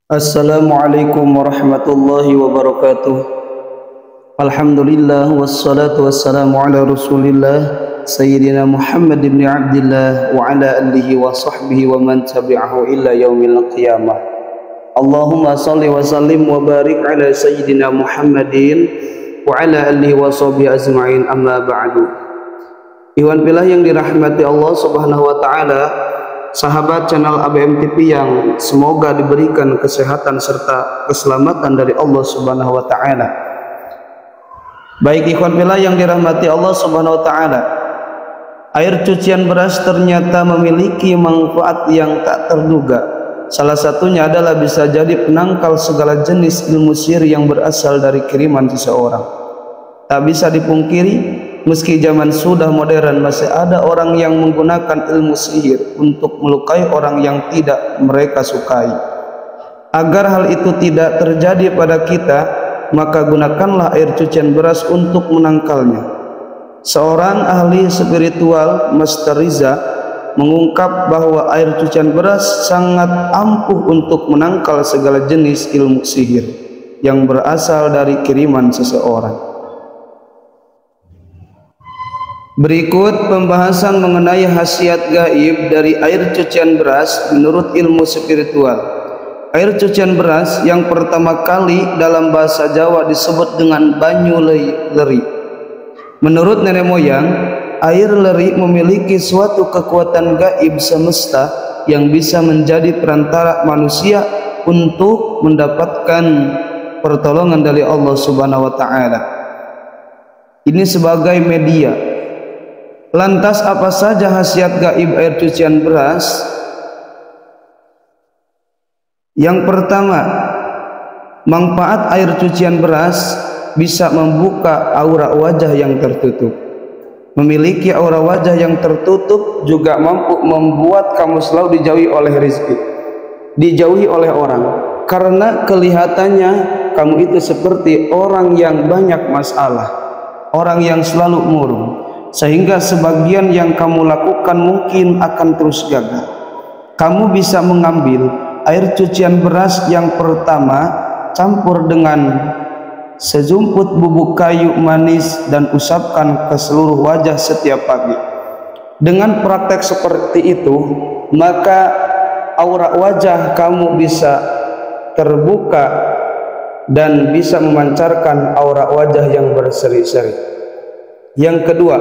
Assalamualaikum warahmatullahi wabarakatuh. Alhamdulillah wassalatu wassalamu ala Rasulillah Sayyidina Muhammad ibn Abdillah wa ala alihi wa sahbihi wa man tabi'ahu illa yaumil qiyamah. Allahumma salli wa sallim wa barik ala Sayyidina Muhammadin wa ala alihi wa sahbihi ajma'in, amma ba'du. Ikhwan fillah yang dirahmati Allah Subhanahu wa taala, sahabat channel ABM TV yang semoga diberikan kesehatan serta keselamatan dari Allah Subhanahu wa taala. Baik ikhwan fillah yang dirahmati Allah Subhanahu wa taala, air cucian beras ternyata memiliki manfaat yang tak terduga. Salah satunya adalah bisa jadi penangkal segala jenis ilmu sihir yang berasal dari kiriman seseorang. Tak bisa dipungkiri, meski zaman sudah modern, masih ada orang yang menggunakan ilmu sihir untuk melukai orang yang tidak mereka sukai. Agar hal itu tidak terjadi pada kita, maka gunakanlah air cucian beras untuk menangkalnya. Seorang ahli spiritual, Master Riza, mengungkap bahwa air cucian beras sangat ampuh untuk menangkal segala jenis ilmu sihir yang berasal dari kiriman seseorang. Berikut pembahasan mengenai khasiat gaib dari air cucian beras menurut ilmu spiritual. Air cucian beras yang pertama kali dalam bahasa Jawa disebut dengan banyu leri. Menurut nenek moyang, air leri memiliki suatu kekuatan gaib semesta yang bisa menjadi perantara manusia untuk mendapatkan pertolongan dari Allah Subhanahu wa taala. Ini sebagai media. Lantas apa saja khasiat gaib air cucian beras? Yang pertama, manfaat air cucian beras bisa membuka aura wajah yang tertutup. Memiliki aura wajah yang tertutup juga mampu membuat kamu selalu dijauhi oleh rezeki, dijauhi oleh orang, karena kelihatannya kamu itu seperti orang yang banyak masalah, orang yang selalu murung, sehingga sebagian yang kamu lakukan mungkin akan terus gagal. Kamu bisa mengambil air cucian beras yang pertama, campur dengan sejumput bubuk kayu manis dan usapkan ke seluruh wajah setiap pagi. Dengan praktek seperti itu, maka aura wajah kamu bisa terbuka dan bisa memancarkan aura wajah yang berseri-seri. Yang kedua,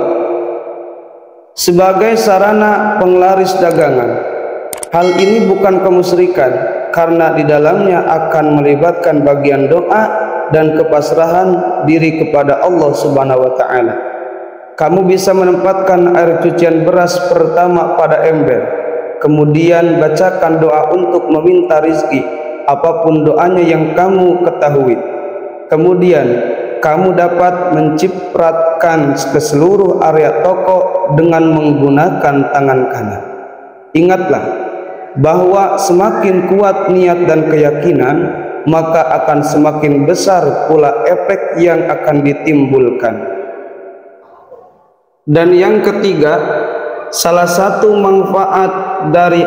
sebagai sarana penglaris dagangan. Hal ini bukan kemusyrikan, karena di dalamnya akan melibatkan bagian doa dan kepasrahan diri kepada Allah Subhanahu wa taala. Kamu bisa menempatkan air cucian beras pertama pada ember, kemudian bacakan doa untuk meminta rizki, apapun doanya yang kamu ketahui. Kemudian kamu dapat mencipratkan ke seluruh area toko dengan menggunakan tangan kanan. Ingatlah bahwa semakin kuat niat dan keyakinan, maka akan semakin besar pula efek yang akan ditimbulkan. Dan yang ketiga, salah satu manfaat dari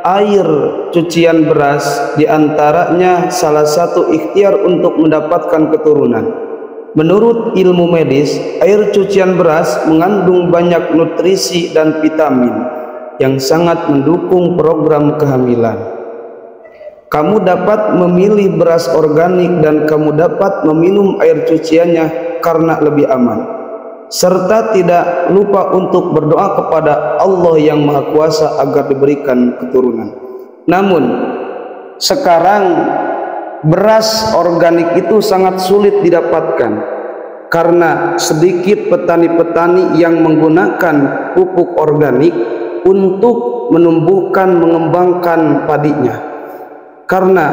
air cucian beras diantaranya salah satu ikhtiar untuk mendapatkan keturunan. Menurut ilmu medis, air cucian beras mengandung banyak nutrisi dan vitamin yang sangat mendukung program kehamilan. Kamu dapat memilih beras organik dan kamu dapat meminum air cuciannya karena lebih aman. Serta tidak lupa untuk berdoa kepada Allah yang Maha Kuasa agar diberikan keturunan. Namun, sekarang beras organik itu sangat sulit didapatkan karena sedikit petani-petani yang menggunakan pupuk organik untuk menumbuhkan mengembangkan padinya. Karena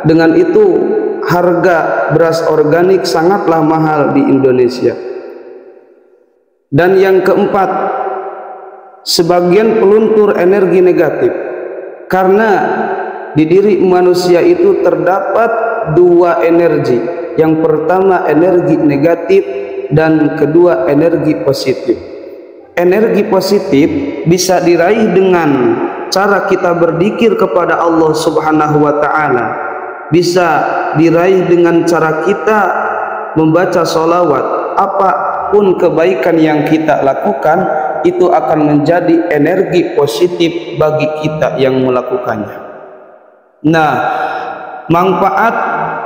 dengan itu harga beras organik sangatlah mahal di Indonesia. Dan yang keempat, sebagian peluntur energi negatif, karena di diri manusia itu terdapat dua energi. Yang pertama energi negatif dan kedua energi positif. Energi positif bisa diraih dengan cara kita berzikir kepada Allah Subhanahu wa taala bisa diraih dengan cara kita membaca sholawat. Apapun kebaikan yang kita lakukan itu akan menjadi energi positif bagi kita yang melakukannya. Nah, manfaat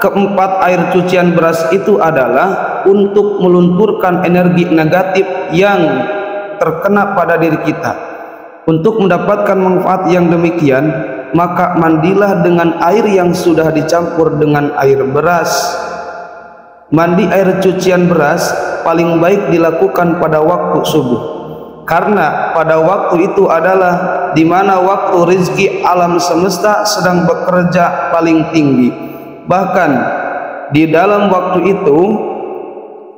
keempat air cucian beras itu adalah untuk melunturkan energi negatif yang terkena pada diri kita. Untuk mendapatkan manfaat yang demikian, maka mandilah dengan air yang sudah dicampur dengan air beras. Mandi air cucian beras paling baik dilakukan pada waktu subuh, karena pada waktu itu adalah di mana waktu rizki alam semesta sedang bekerja paling tinggi. Bahkan di dalam waktu itu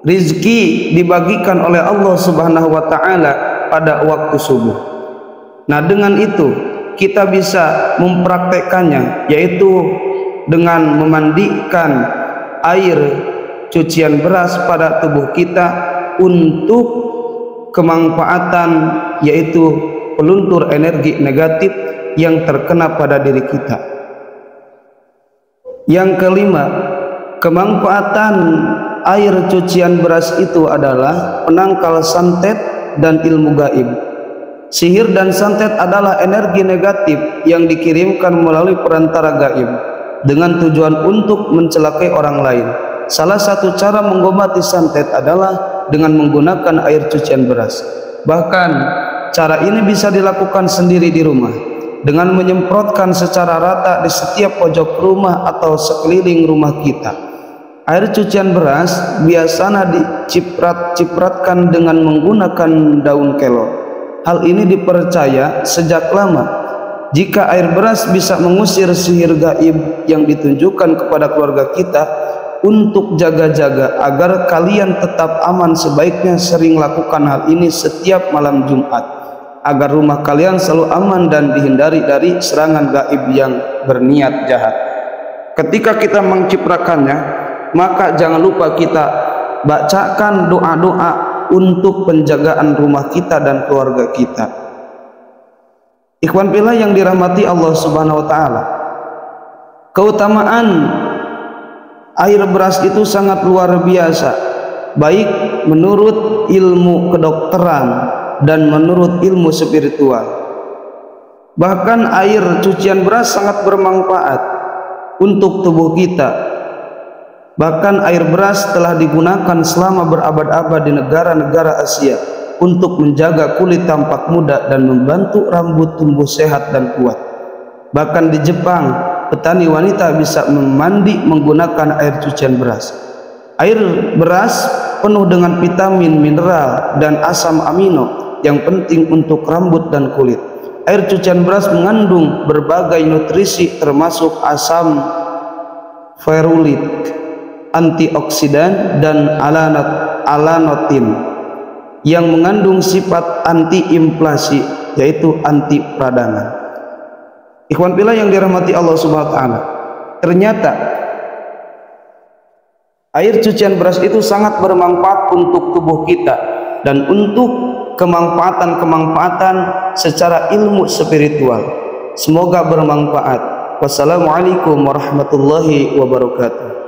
rizki dibagikan oleh Allah Subhanahu wa Ta'ala pada waktu subuh. Nah, dengan itu kita bisa mempraktekannya, yaitu dengan memandikan air cucian beras pada tubuh kita untuk kemanfaatan, yaitu peluntur energi negatif yang terkena pada diri kita. Yang kelima, kemanfaatan air cucian beras itu adalah penangkal santet dan ilmu gaib. Sihir dan santet adalah energi negatif yang dikirimkan melalui perantara gaib dengan tujuan untuk mencelakai orang lain. Salah satu cara mengobati santet adalah dengan menggunakan air cucian beras. Bahkan cara ini bisa dilakukan sendiri di rumah dengan menyemprotkan secara rata di setiap pojok rumah atau sekeliling rumah kita. Air cucian beras biasanya diciprat-cipratkan dengan menggunakan daun kelor. Hal ini dipercaya sejak lama. Jika air beras bisa mengusir sihir gaib yang ditunjukkan kepada keluarga kita, untuk jaga-jaga agar kalian tetap aman, sebaiknya sering lakukan hal ini setiap malam Jumat, agar rumah kalian selalu aman dan dihindari dari serangan gaib yang berniat jahat. Ketika kita menciprakannya, maka jangan lupa kita bacakan doa-doa untuk penjagaan rumah kita dan keluarga kita. Ikhwan fillah yang dirahmati Allah Subhanahu wa Ta'ala, keutamaan air beras itu sangat luar biasa, baik menurut ilmu kedokteran dan menurut ilmu spiritual. Bahkan air cucian beras sangat bermanfaat untuk tubuh kita. Bahkan air beras telah digunakan selama berabad-abad di negara-negara Asia untuk menjaga kulit tampak muda dan membantu rambut tumbuh sehat dan kuat. Bahkan di Jepang, petani wanita bisa memandi menggunakan air cucian beras. Air beras penuh dengan vitamin, mineral, dan asam amino yang penting untuk rambut dan kulit. Air cucian beras mengandung berbagai nutrisi termasuk asam ferulit, antioksidan, dan alanotin yang mengandung sifat anti-inflasi, yaitu anti peradangan. Ikhwan fillah yang dirahmati Allah Subhanahu wa Ta'ala, ternyata air cucian beras itu sangat bermanfaat untuk tubuh kita dan untuk kemanfaatan secara ilmu spiritual. Semoga bermanfaat. Wassalamualaikum warahmatullahi wabarakatuh.